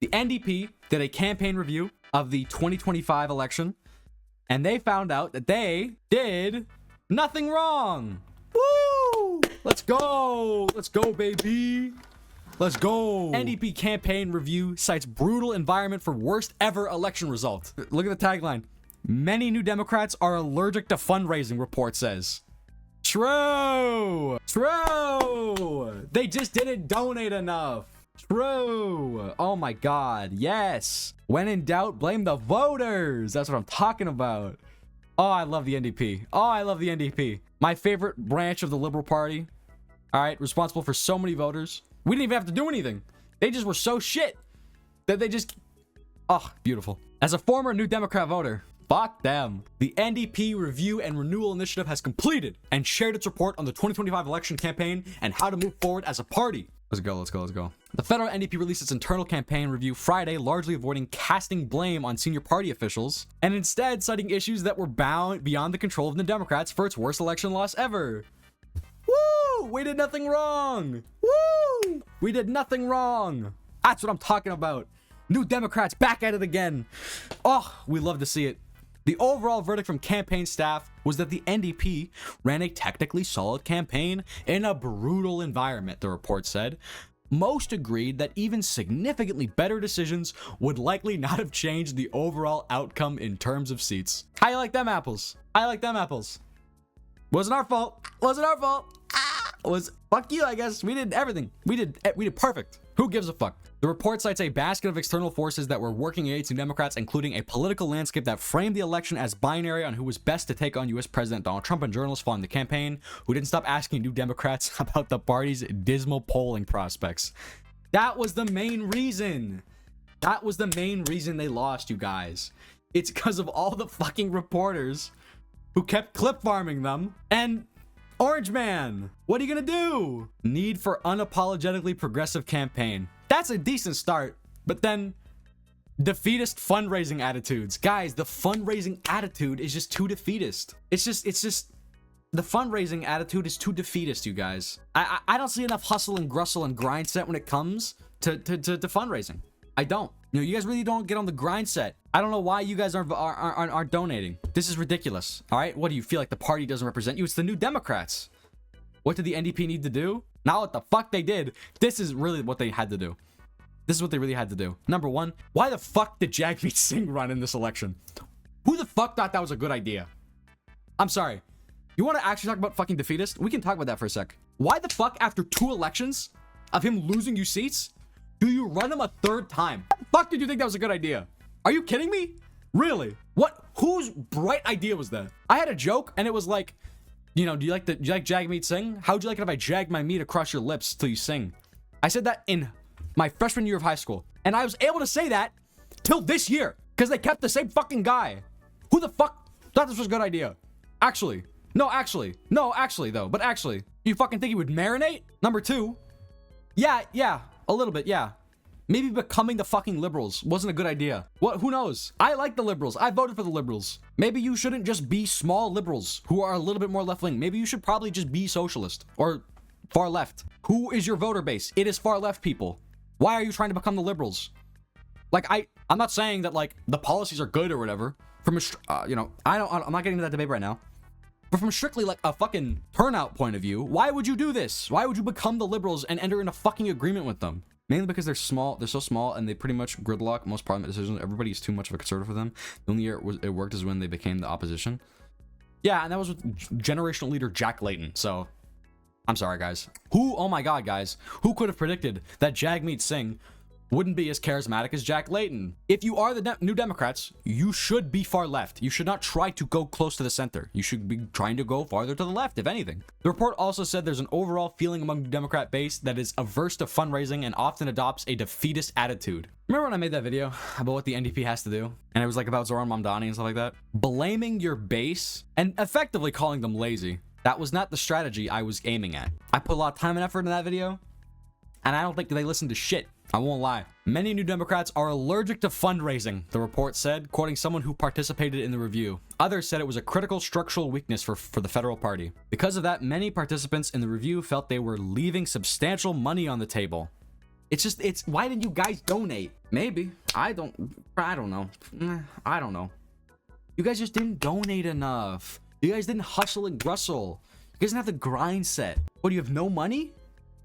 The NDP did a campaign review of the 2025 election, and they found out that they did nothing wrong. Woo! Let's go! Let's go, baby! Let's go! NDP campaign review cites brutal environment for worst ever election result. Look at the tagline. Many New Democrats are allergic to fundraising, report says. True! True! They just didn't donate enough. True! Oh my god, yes! When in doubt, blame the voters! That's what I'm talking about. Oh, I love the NDP. Oh, I love the NDP. My favorite branch of the Liberal Party. Alright, responsible for so many voters. We didn't even have to do anything. They just were so shit that they just... Oh, beautiful. As a former New Democrat voter, fuck them. The NDP Review and Renewal Initiative has completed and shared its report on the 2025 election campaign and how to move forward as a party. Let's go, let's go, let's go. The federal NDP released its internal campaign review Friday, largely avoiding casting blame on senior party officials, and instead citing issues that were bound beyond the control of the Democrats for its worst election loss ever. Woo! We did nothing wrong! Woo! We did nothing wrong! That's what I'm talking about. New Democrats back at it again. Oh, we love to see it. The overall verdict from campaign staff was that the NDP ran a technically solid campaign in a brutal environment, the report said. Most agreed that even significantly better decisions would likely not have changed the overall outcome in terms of seats. How you like them apples? I like them apples. Wasn't our fault. Wasn't our fault. Fuck you, I guess. We did everything. We did perfect. Who gives a fuck? The report cites a basket of external forces that were working against New Democrats, including a political landscape that framed the election as binary on who was best to take on U.S. President Donald Trump, and journalists following the campaign who didn't stop asking New Democrats about the party's dismal polling prospects. That was the main reason. That was the main reason they lost, you guys. It's because of all the fucking reporters who kept clip farming them. And Orange Man, what are you gonna do? Need for unapologetically progressive campaign. That's a decent start, but then defeatist fundraising attitudes. Guys, the fundraising attitude is just too defeatist. It's just the fundraising attitude is too defeatist, you guys. I don't see enough hustle and grustle and grind set when it comes to fundraising. I don't. You know, you guys really don't get on the grind set. I don't know why you guys aren't donating. This is ridiculous. All right, what do you feel like the party doesn't represent you? It's the New Democrats. What did the NDP need to do? Not what the fuck they did. This is really what they had to do. This is what they really had to do. Number one, why the fuck did Jagmeet Singh run in this election? Who the fuck thought that was a good idea? I'm sorry. You want to actually talk about fucking defeatist? We can talk about that for a sec. Why the fuck, after 2 elections of him losing you seats, do you run him a 3rd time? How the fuck did you think that was a good idea? Are you kidding me? Really? What? Whose bright idea was that? I had a joke and it was like, you know, do you like Jagmeet Singh? How would you like it if I jagged my meat across your lips till you sing? I said that in my freshman year of high school. And I was able to say that till this year because they kept the same fucking guy. Who the fuck thought this was a good idea? Actually, though. But actually, you fucking think he would marinate? Number 2, yeah, a little bit, yeah. Maybe becoming the fucking liberals wasn't a good idea. What? Who knows? I like the liberals. I voted for the liberals. Maybe you shouldn't just be small liberals who are a little bit more left-wing. Maybe you should probably just be socialist or far left. Who is your voter base? It is far left people. Why are you trying to become the liberals? Like, I'm not saying that like the policies are good or whatever. From a, you know, I'm not getting into that debate right now. But from strictly like a fucking turnout point of view, why would you do this? Why would you become the liberals and enter in a fucking agreement with them? Mainly because they're small, they're so small, and they pretty much gridlock most parliament decisions. Everybody's too much of a conservative for them. The only year it worked is when they became the opposition. Yeah, and that was with generational leader Jack Layton. So, I'm sorry, guys. Oh my god, guys. Who could have predicted that Jagmeet Singh wouldn't be as charismatic as Jack Layton? If you are the New Democrats, you should be far left. You should not try to go close to the center. You should be trying to go farther to the left, if anything. The report also said there's an overall feeling among the Democrat base that is averse to fundraising and often adopts a defeatist attitude. Remember when I made that video about what the NDP has to do? And it was like about Zoran Mamdani and stuff like that? Blaming your base and effectively calling them lazy. That was not the strategy I was aiming at. I put a lot of time and effort in that video, and I don't think they listened to shit. I won't lie. Many New Democrats are allergic to fundraising, the report said, quoting someone who participated in the review. Others said it was a critical structural weakness for the federal party. Because of that, many participants in the review felt they were leaving substantial money on the table. It's just, it's, why didn't you guys donate? Maybe. I don't know. I don't know. You guys just didn't donate enough. You guys didn't hustle and rustle. You guys didn't have the grind set. What, do you have no money?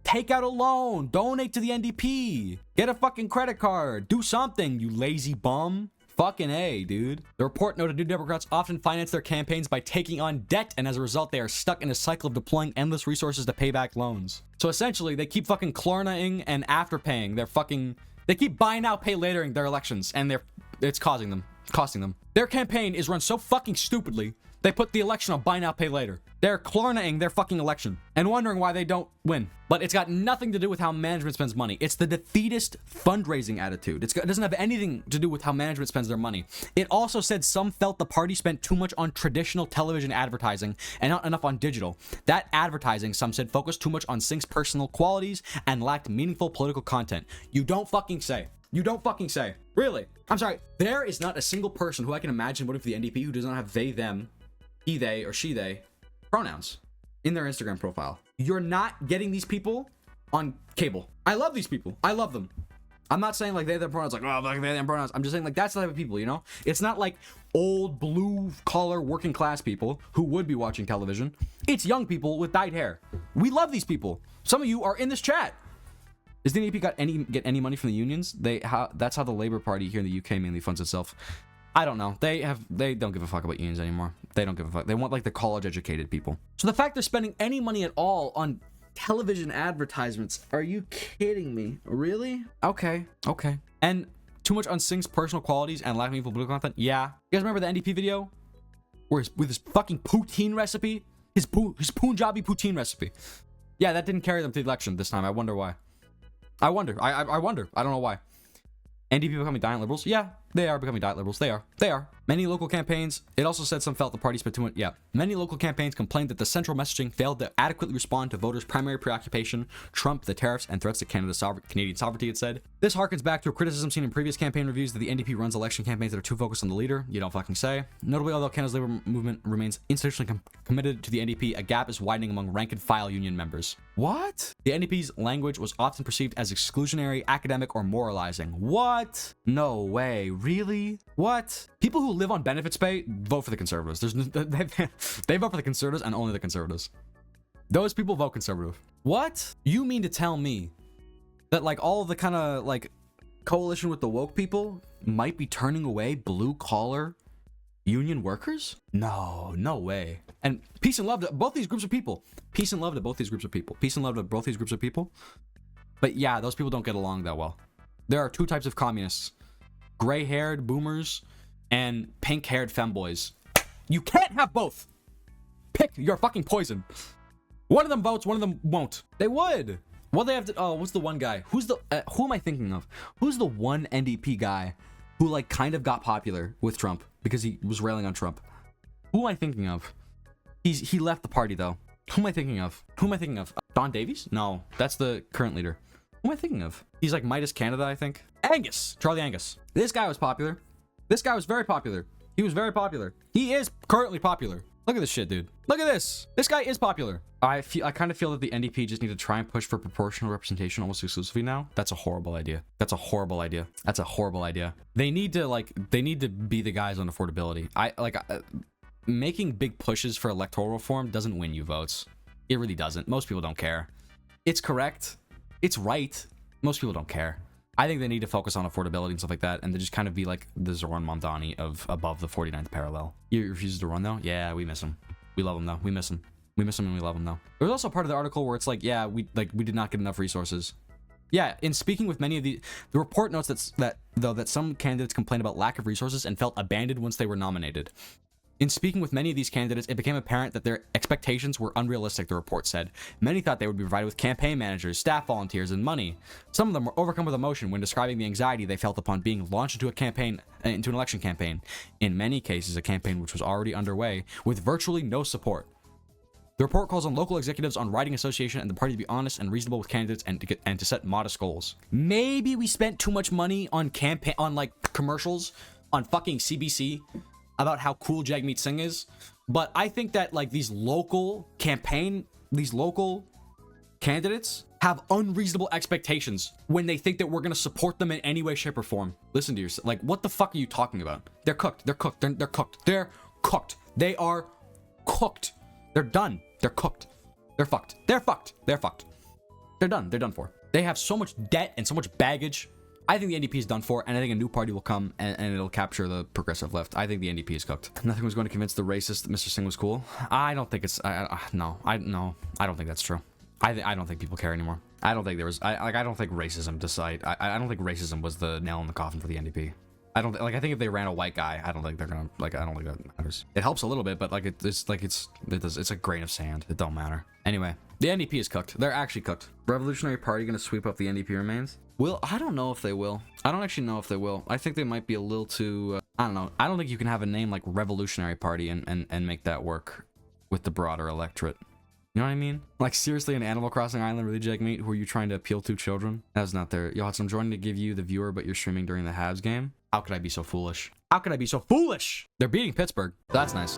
Take out a loan. Donate to the NDP. Get a fucking credit card. Do something, you lazy bum. Fucking A, dude. The report noted New Democrats often finance their campaigns by taking on debt, and as a result, they are stuck in a cycle of deploying endless resources to pay back loans. So essentially, they keep fucking Klarna-ing and afterpaying. They keep buy now, pay latering their elections, and it's costing them. Their campaign is run so fucking stupidly, they put the election on buy now, pay later. They're Klarna-ing their fucking election and wondering why they don't win. But it's got nothing to do with how management spends money. It's the defeatist fundraising attitude. It doesn't have anything to do with how management spends their money. It also said some felt the party spent too much on traditional television advertising and not enough on digital. That advertising, some said, focused too much on Singh's personal qualities and lacked meaningful political content. You don't fucking say. You don't fucking say. Really? I'm sorry. There is not a single person who I can imagine voting for the NDP who does not have they, them, he, they, or she, they pronouns in their Instagram profile. You're not getting these people on cable. I love these people. I love them. I'm not saying like they, them pronouns, like, oh, like they, them pronouns. I'm just saying like that's the type of people, you know? It's not like old blue collar working class people who would be watching television. It's young people with dyed hair. We love these people. Some of you are in this chat. Does the NDP get any money from the unions? That's how the Labour Party here in the UK mainly funds itself. I don't know. They don't give a fuck about unions anymore. They don't give a fuck. They want like the college educated people. So the fact they're spending any money at all on television advertisements, are you kidding me? Really? Okay. And too much on Singh's personal qualities and lack of meaningful political content? Yeah. You guys remember the NDP video? With his fucking poutine recipe? His Punjabi poutine recipe. Yeah, that didn't carry them to the election this time. I wonder why. I wonder. I wonder. I don't know why. NDP becoming diet liberals? Yeah, they are becoming diet liberals. They are. Many local campaigns, it also said some felt the party spent too much. Yeah. Many local campaigns complained that the central messaging failed to adequately respond to voters' primary preoccupation, Trump, the tariffs, and threats to Canadian sovereignty, it said. This harkens back to a criticism seen in previous campaign reviews that the NDP runs election campaigns that are too focused on the leader. You don't fucking say. Notably, although Canada's labor movement remains institutionally committed to the NDP, a gap is widening among rank-and-file union members. What? The NDP's language was often perceived as exclusionary, academic, or moralizing. What? No way. Really? What? People who live on benefits pay vote for the Conservatives. They vote for the Conservatives and only the Conservatives. Those people vote Conservative. What? You mean to tell me that like all of the kind of like coalition with the woke people might be turning away blue collar union workers? No way. And peace and love to both these groups of people. Peace and love to both these groups of people. Peace and love to both these groups of people. But yeah, those people don't get along that well. There are two types of communists: gray-haired boomers and pink-haired femboys. You can't have both. Pick your fucking poison. One of them votes, one of them won't. They would. Well, they have to. Oh, what's the one guy? Who am I thinking of? Who's the one NDP guy who like kind of got popular with Trump because he was railing on Trump? Who am I thinking of? He left the party though. Who am I thinking of? Don Davies? No, that's the current leader. Who am I thinking of? He's like Midas Canada, I think. Charlie Angus. This guy was popular. This guy was very popular. He was very popular. He is currently popular. Look at this shit, dude. Look at this. This guy is popular. I kind of feel that the NDP just need to try and push for proportional representation almost exclusively now. That's a horrible idea. They need to be the guys on affordability. Making big pushes for electoral reform doesn't win you votes. It really doesn't. Most people don't care. It's correct. It's right. Most people don't care. I think they need to focus on affordability and stuff like that, and to just kind of be like the Zoran Mondani of above the 49th parallel. He refuses to run though? Yeah, we miss him. We love him though. We miss him and we love him though. There was also part of the article where it's like, yeah, we did not get enough resources. Yeah, in speaking with many of the report notes that some candidates complained about lack of resources and felt abandoned once they were nominated. In speaking with many of these candidates, it became apparent that their expectations were unrealistic, the report said. Many thought they would be provided with campaign managers, staff volunteers, and money. Some of them were overcome with emotion when describing the anxiety they felt upon being launched into an election campaign. In many cases, a campaign which was already underway, with virtually no support. The report calls on local executives on riding association and the party to be honest and reasonable with candidates and to set modest goals. Maybe we spent too much money on commercials on fucking CBC about how cool Jagmeet Singh is, but I think that like these local candidates have unreasonable expectations when they think that we're gonna support them in any way, shape, or form. Listen to yourself. Like, what the fuck are you talking about? They're cooked. They're cooked. They're cooked. They're cooked. They are cooked. They're done. They're cooked. They're fucked. They're fucked. They're fucked. They're done. They're done for. They have so much debt and so much baggage. I think the NDP is done for, and I think a new party will come and it'll capture the progressive left. I think the NDP is cooked. Nothing was going to convince the racist that Mr. Singh was cool. I don't think it's. No. I don't think that's true. I don't think people care anymore. I don't think there was. I don't think racism decide. I don't think racism was the nail in the coffin for the NDP. I don't I think if they ran a white guy, I don't think they're gonna I don't think that matters. It helps a little bit, but it's a grain of sand. It don't matter. Anyway, the NDP is cooked. They're actually cooked. Revolutionary Party gonna sweep up the NDP remains? I don't know if they will. I don't actually know if they will. I think they might be a little too. I don't know. I don't think you can have a name like Revolutionary Party and make that work with the broader electorate. You know what I mean? Like, seriously, an Animal Crossing island, really, Jagmeet? Who are you trying to appeal to, children? That's not there. Yo, I'm joining to give you the viewer, but you're streaming during the Habs game? How could I be so foolish? How could I be so foolish? They're beating Pittsburgh. That's nice.